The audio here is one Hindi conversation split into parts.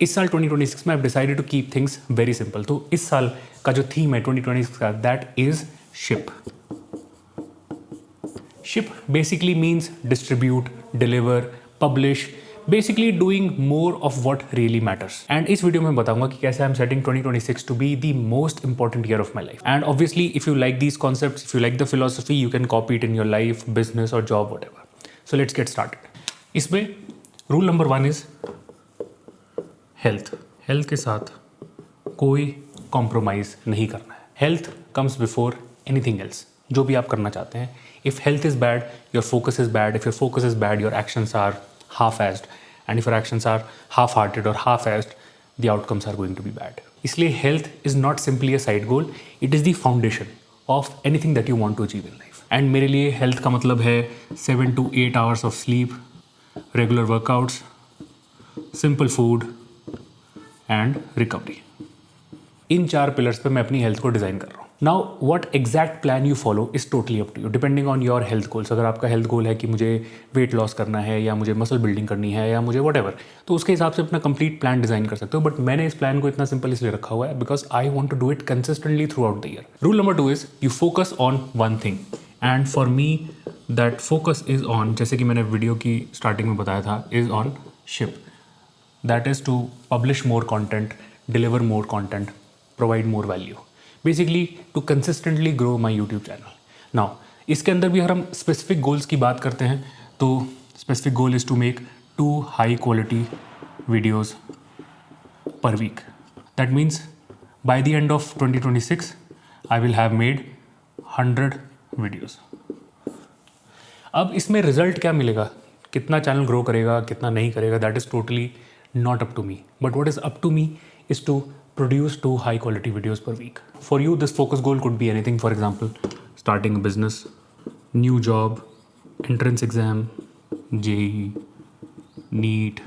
इस साल 2026 में I decided to keep things very simple. तो इस साल का जो थीम है 2026 का, that is ship. Ship basically means distribute, deliver, publish, basically doing more of what really matters. And इस वीडियो में बताऊंगा कि कैसे I am setting 2026 to be the most important year of my life. And obviously if you like these concepts, if you like the philosophy, you can copy it in your life, business और job, whatever. So let's get started. इसमें rule number 1 is health. Health के साथ कोई कॉम्प्रोमाइज नहीं करना है। Health comes before anything else. जो भी आप करना चाहते हैं, if health is bad, your focus is bad, if your focus is bad, your actions are half-assed, and if your actions are half-hearted or half-assed, the outcomes are going to be bad. इसलिए health is not simply a side goal, it is the foundation of anything that you want to achieve in life. And मेरे लिए health का मतलब है 7 to 8 hours of sleep, regular workouts, simple food and recovery. इन 4 पिलर्स पे मैं अपनी हेल्थ को डिज़ाइन कर रहा हूँ। Now what exact plan you follow is totally up to you, depending on your health goals. अगर आपका हेल्थ गोल है कि मुझे वेट लॉस करना है या मुझे मसल बिल्डिंग करनी है या मुझे व्हाटएवर, तो उसके हिसाब से अपना कंप्लीट प्लान डिज़ाइन कर सकते हो। बट मैंने इस प्लान को इतना सिंपल इसलिए रखा हुआ है because I want to do it consistently throughout the year. Rule number 2 is you focus on one thing, and for me that focus is on, जैसे कि मैंने वीडियो की स्टार्टिंग में बताया था, is on ship. That is to publish more content, deliver more content, provide more value, basically to consistently grow my YouTube channel. Now इसके अंदर भी अगर हम स्पेसिफिक गोल्स की बात करते हैं तो specific goal is to make 2 high quality videos per week. That means by the end of 2026 I will have made 100 videos. अब इसमें रिजल्ट क्या मिलेगा, कितना चैनल ग्रो करेगा, कितना नहीं करेगा, that is totally not up to me. But what is up to me is to produce 2 high quality videos per week. For you, this focus goal could be anything. For example, starting a business, new job, entrance exam, JEE, NEET,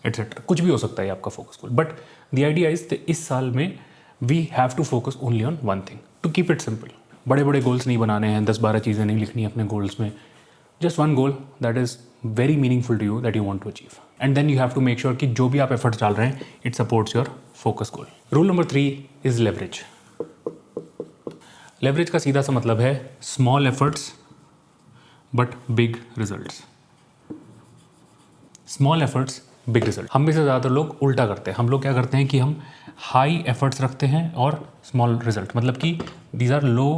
etc. कुछ भी हो सकता है आपका focus goal. But the idea is that इस साल में we have to focus only on one thing. To keep it simple. बड़े बड़े goals नहीं बनाने हैं, 10-12 चीज़ें नहीं लिखनी अपने goals में. Just one goal that is very meaningful to you that you want to achieve. And then you have to make sure कि जो भी आप efforts डाल रहे हैं, it supports your focus goal. Rule number 3 is leverage. Leverage का सीधा सा मतलब है small efforts but big results. Small efforts, big result. हम में से ज़्यादातर लोग उल्टा करते हैं। हम लोग क्या करते हैं कि हम high efforts रखते हैं और small result, मतलब कि these are low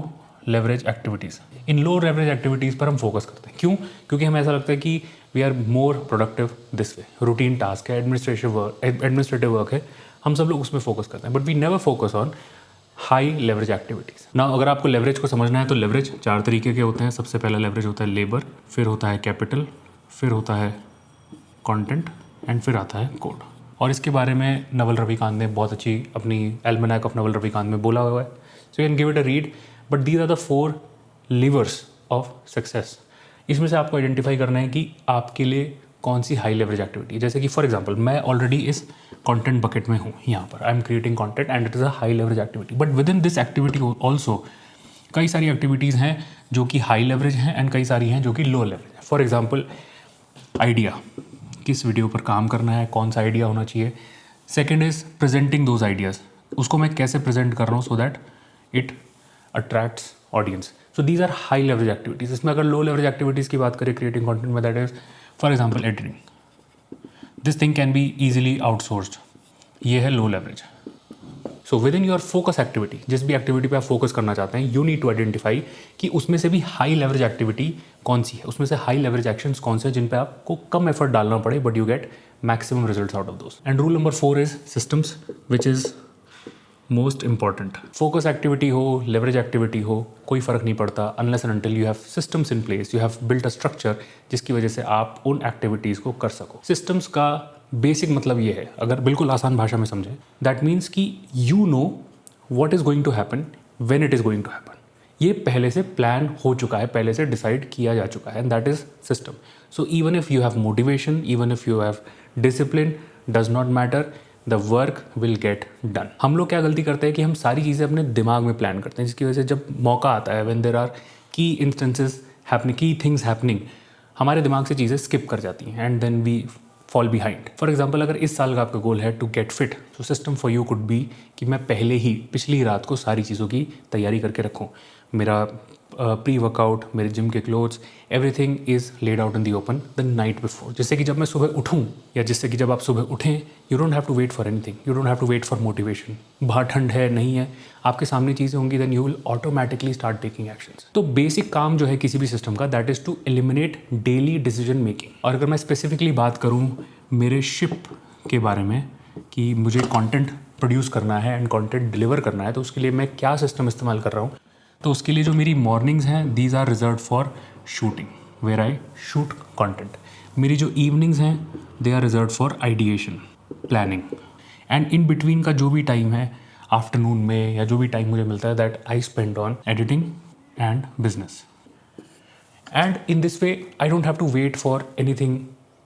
leverage activities. In low leverage activities पर हम फोकस करते हैं। क्यों? क्योंकि हमें ऐसा लगता है कि we are more productive this way. Routine task है, एडमिनिस्ट्रेटिव वर्क है, हम सब लोग उसमें फोकस करते हैं, but we never focus on high leverage activities. ना अगर आपको लेवरेज को समझना है तो लेवरेज 4 तरीके के होते हैं। सबसे पहला लेवरेज होता है लेबर, फिर होता है कैपिटल, फिर होता है कॉन्टेंट एंड फिर आता है कोड। और इसके बारे में नवल रविकांत ने बहुत अच्छी अपनी एल्मेनाक ऑफ नवल रविकांत में बोला हुआ है। So you can give it a read. But these are the 4 levers of success. इसमें से आपको आइडेंटिफाई करना है कि आपके लिए कौन सी हाई लेवरेज एक्टिविटी। जैसे कि फॉर एग्जांपल मैं ऑलरेडी इस कंटेंट बकेट में हूँ, यहाँ पर I am creating content and it is a high leverage activity. But with in this activity also कई सारी एक्टिविटीज़ हैं जो कि हाई लेवरेज हैं एंड कई सारी हैं जो कि लो लेवरेज हैं। फॉर एग्जाम्पल आइडिया, किस वीडियो पर काम करना है, कौन सा आइडिया होना चाहिए। Second is presenting those ideas, उसको मैं कैसे प्रेजेंट कर रहा हूँ so that it attracts audience. So these are high leverage activities. इसमें अगर लो लेवरेज एक्टिविटीज़ की बात करें क्रिएटिंग कंटेंट में, that is for example editing. This thing can be easily outsourced, ये है low leverage. So with in your focus activity, जिस भी एक्टिविटी पे आप फोकस करना चाहते हैं, यू नीड टू आइडेंटिफाई कि उसमें से भी हाई लेवरेज एक्टिविटी कौन सी है, उसमें से हाई लेवरेज एक्शंस कौन से हैं जिन पे आपको कम एफर्ट डालना पड़े but you get maximum results out of those. And rule number 4 is systems, which is most important. Focus activity हो, लेवरेज एक्टिविटी हो, कोई फ़र्क नहीं पड़ता unless and until you have systems in place, you have built a structure जिसकी वजह से आप उन एक्टिविटीज़ को कर सको। सिस्टम्स का बेसिक मतलब ये है, अगर बिल्कुल आसान भाषा में समझें, दैट मीन्स कि you know what is going to happen when it is going to happen. ये पहले से प्लान हो चुका है, पहले से डिसाइड किया जा चुका है, and that is system. So even if you have motivation, even if you have discipline, does not matter, the work will get done. हम लोग क्या गलती करते हैं कि हम सारी चीज़ें अपने दिमाग में प्लान करते हैं, जिसकी वजह से जब मौका आता है, when there are key instances happening, key things happening, हमारे दिमाग से चीज़ें स्किप कर जाती हैं and then we fall behind. For example अगर इस साल का आपका गोल है टू गेट फिट, तो system for you could be कि मैं पहले ही पिछली रात को सारी चीज़ों की तैयारी करके रखूँ। मेरा प्री वर्कआउट, मेरे जिम के clothes, everything is laid out in the open the night before, जिससे कि जब मैं सुबह उठूँ या जिससे कि जब आप सुबह उठें, you don't have to wait for anything, you don't have to wait for motivation. बाहर ठंड है नहीं है, आपके सामने चीज़ें होंगी, then you will automatically start taking actions. तो बेसिक काम जो है किसी भी सिस्टम का, that is to eliminate daily decision making. और अगर मैं स्पेसिफिकली बात करूँ मेरे शिप के बारे में कि मुझे कंटेंट प्रोड्यूस करना है एंड कंटेंट डिलीवर करना है, तो उसके लिए मैं क्या सिस्टम इस्तेमाल कर रहा हूँ, तो उसके लिए जो मेरी मॉर्निंग्स हैं these are reserve for shooting, where I shoot content. मेरी जो इवनिंग्स हैं they are reserve for ideation, planning, and in between का जो भी टाइम है आफ्टरनून में या जो भी टाइम मुझे मिलता है, that I spend on editing and business. And in this way I don't have to wait for anything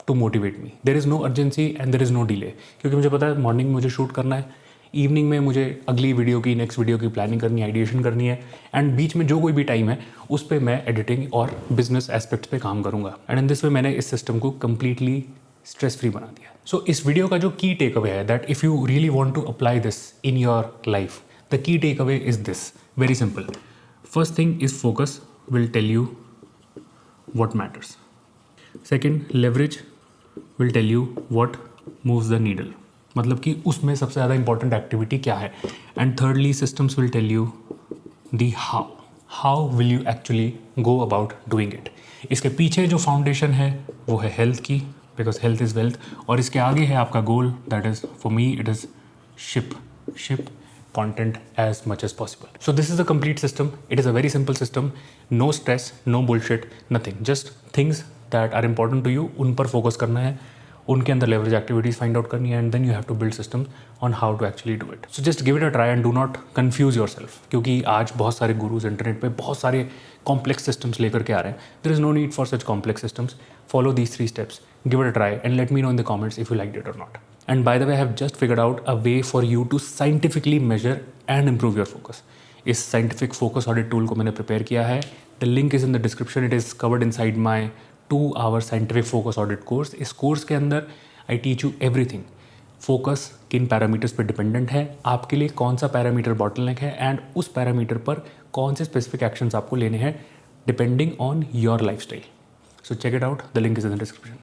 to motivate me, there is no urgency and there is no delay, क्योंकि मुझे पता है मॉर्निंग में मुझे शूट करना है, इवनिंग में मुझे अगली वीडियो की, नेक्स्ट वीडियो की प्लानिंग करनी है, आइडिएशन करनी है, एंड बीच में जो कोई भी टाइम है उस पर मैं एडिटिंग और बिजनेस एस्पेक्ट्स पे काम करूँगा। एंड इन दिस वे मैंने इस सिस्टम को कम्प्लीटली स्ट्रेस फ्री बना दिया। सो इस वीडियो का जो की टेक अवे है, that if you really want to apply this in your life, the key takeaway is this, very simple. First thing is focus, will tell you what matters. Second, leverage will tell you what moves the needle, मतलब कि उसमें सबसे ज़्यादा इंपॉर्टेंट एक्टिविटी क्या है। And thirdly, systems will tell you the how will you actually go about doing it. इसके पीछे जो फाउंडेशन है वो है हेल्थ की, बिकॉज हेल्थ इज़ वेल्थ, और इसके आगे है आपका goal, that is for me it is ship content as much as possible. So this is a complete system. It is a very simple system. No stress, no bullshit, nothing. Just things that are important to you, उन पर focus करना है, उनके अंदर leverage activities find out करनी है, and then you have to build systems on how to actually do it. So just give it a try and do not confuse yourself, क्योंकि आज बहुत सारे गुरुज इंटरनेट पे बहुत सारे complex systems लेकर के आ रहे हैं. There is no need for such complex systems. Follow these 3 steps. Give it a try and let me know in the comments if you liked it or not. And by the way, I have just figured out a way for you to scientifically measure and improve your focus. इस scientific focus audit tool को मैंने prepare किया है. The link is in the description. It is covered inside my 2-hour scientific focus audit course. इस course के अंदर I teach you everything. Focus किन पैरामीटर्स पर डिपेंडेंट है, आपके लिए कौन सा पैरामीटर बॉटलनेक है, एंड उस पैरामीटर पर कौन से स्पेसिफिक एक्शंस आपको लेने हैं depending on your lifestyle. So check it out. The link is in the description.